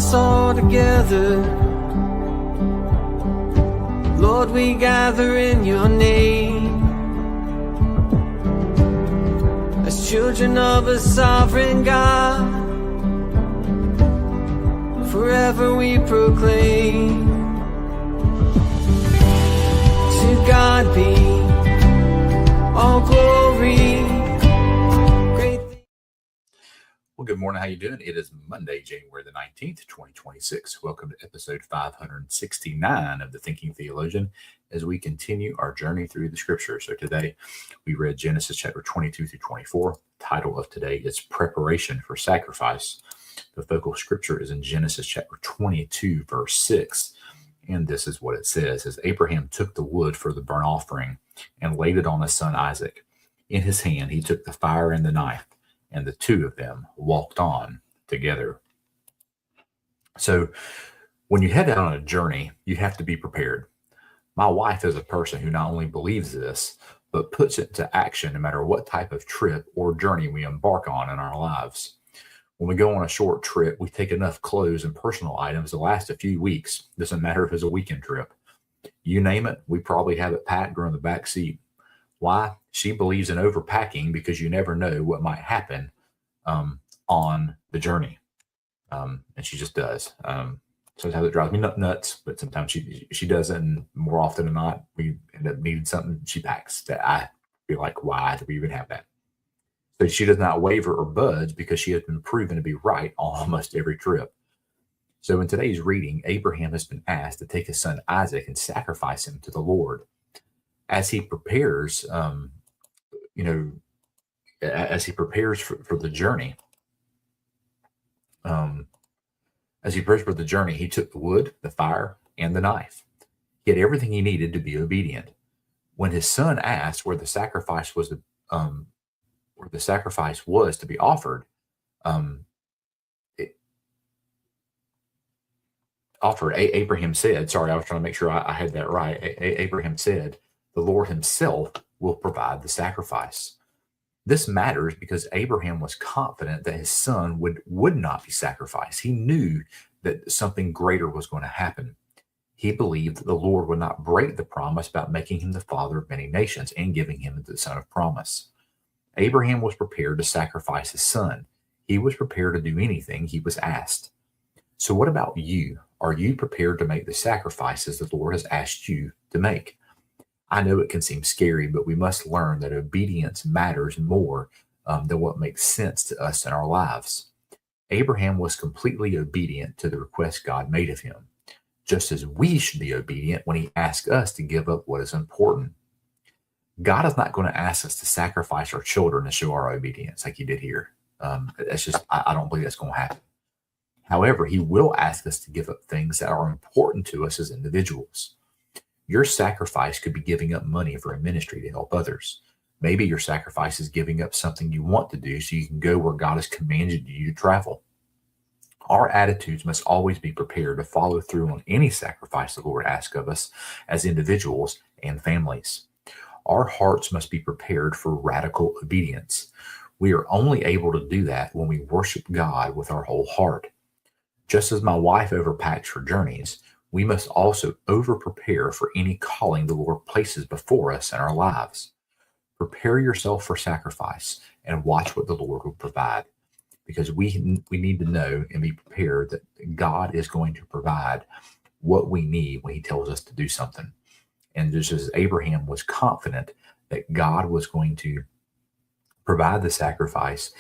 us all together. Lord, we gather in your name as children of a sovereign God. Forever we proclaim, to God be all glory. Well, good morning. How you doing? It is Monday, January the 19th, 2026. Welcome to episode 569 of The Thinking Theologian as we continue our journey through the scriptures. So today we read Genesis chapter 22 through 24. The title of today is Preparation for Sacrifice. The focal scripture is in Genesis chapter 22, verse 6. And this is what it says. As Abraham took the wood for the burnt offering and laid it on his son Isaac. In his hand he took the fire and the knife, and the two of them walked on together. So when you head out on a journey, you have to be prepared. My wife is a person who not only believes this, but puts it into action no matter what type of trip or journey we embark on in our lives. When we go on a short trip, we take enough clothes and personal items to last a few weeks. Doesn't matter if it's a weekend trip. You name it, we probably have it packed or in the back seat. Why? She believes in overpacking because you never know what might happen on the journey. And she just does. Sometimes it drives me nuts, but sometimes she doesn't. And more often than not, we end up needing something she packs that I feel like, why do we even have that? So she does not waver or budge because she has been proven to be right on almost every trip. So in today's reading, Abraham has been asked to take his son Isaac and sacrifice him to the Lord. As he prepares, as he prepares for the journey, he took the wood, the fire, and the knife. He had everything he needed to be obedient. When his son asked where the sacrifice was to be offered, Abraham said, sorry, I was trying to make sure I had that right. Abraham said, the Lord himself will provide the sacrifice. This matters because Abraham was confident that his son would not be sacrificed. He knew that something greater was going to happen. He believed that the Lord would not break the promise about making him the father of many nations and giving him the son of promise. Abraham was prepared to sacrifice his son. He was prepared to do anything he was asked. So what about you? Are you prepared to make the sacrifices the Lord has asked you to make? I know it can seem scary, but we must learn that obedience matters more than what makes sense to us in our lives. Abraham was completely obedient to the request God made of him, just as we should be obedient when he asks us to give up what is important. God is not going to ask us to sacrifice our children to show our obedience like he did here. I don't believe that's going to happen. However, he will ask us to give up things that are important to us as individuals. Your sacrifice could be giving up money for a ministry to help others. Maybe your sacrifice is giving up something you want to do so you can go where God has commanded you to travel. Our attitudes must always be prepared to follow through on any sacrifice the Lord asks of us as individuals and families. Our hearts must be prepared for radical obedience. We are only able to do that when we worship God with our whole heart. Just as my wife overpacks for journeys, we must also over-prepare for any calling the Lord places before us in our lives. Prepare yourself for sacrifice and watch what the Lord will provide, because we need to know and be prepared that God is going to provide what we need when he tells us to do something. And just as Abraham was confident that God was going to provide the sacrifice,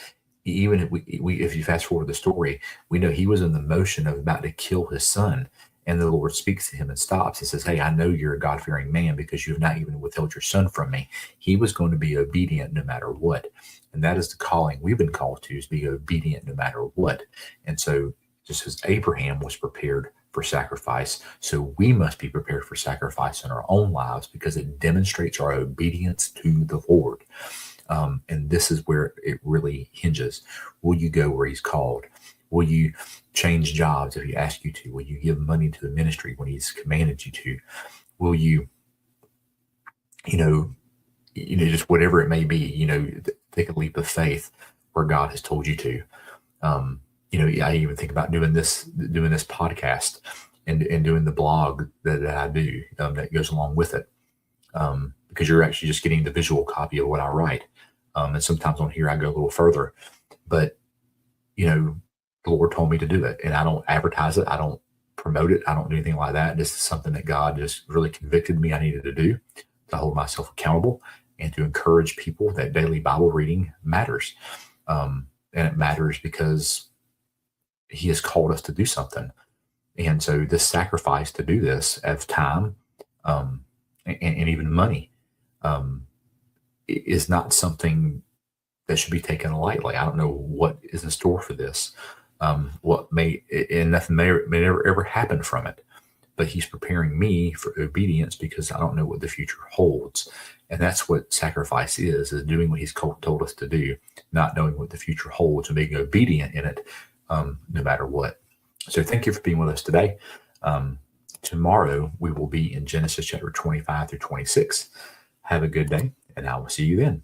even if you fast forward the story, we know he was in the motion of about to kill his son. And the Lord speaks to him and stops and says, hey, I know you're a God-fearing man because you have not even withheld your son from me. He was going to be obedient no matter what. And that is the calling we've been called to, is be obedient no matter what. And so just as Abraham was prepared for sacrifice, so we must be prepared for sacrifice in our own lives because it demonstrates our obedience to the Lord. And this is where it really hinges. Will you go where he's called? Will you change jobs if he asks you to? Will you give money to the ministry when he's commanded you to? Will you, just whatever it may be, take a leap of faith where God has told you to? I even think about doing this podcast and doing the blog that I do that goes along with it, because you're actually just getting the visual copy of what I write. And sometimes on here I go a little further, but the Lord told me to do it, and I don't advertise it. I don't promote it. I don't do anything like that. This is something that God just really convicted me I needed to do to hold myself accountable and to encourage people that daily Bible reading matters. And it matters because He has called us to do something. And so this sacrifice to do this of time and even money is not something that should be taken lightly. I don't know what is in store for this. What may, and nothing may never ever happen from it, but He's preparing me for obedience because I don't know what the future holds. And that's what sacrifice is doing what He's told us to do, not knowing what the future holds and being obedient in it, no matter what. So thank you for being with us today. Tomorrow we will be in Genesis chapter 25 through 26. Have a good day, and I will see you then.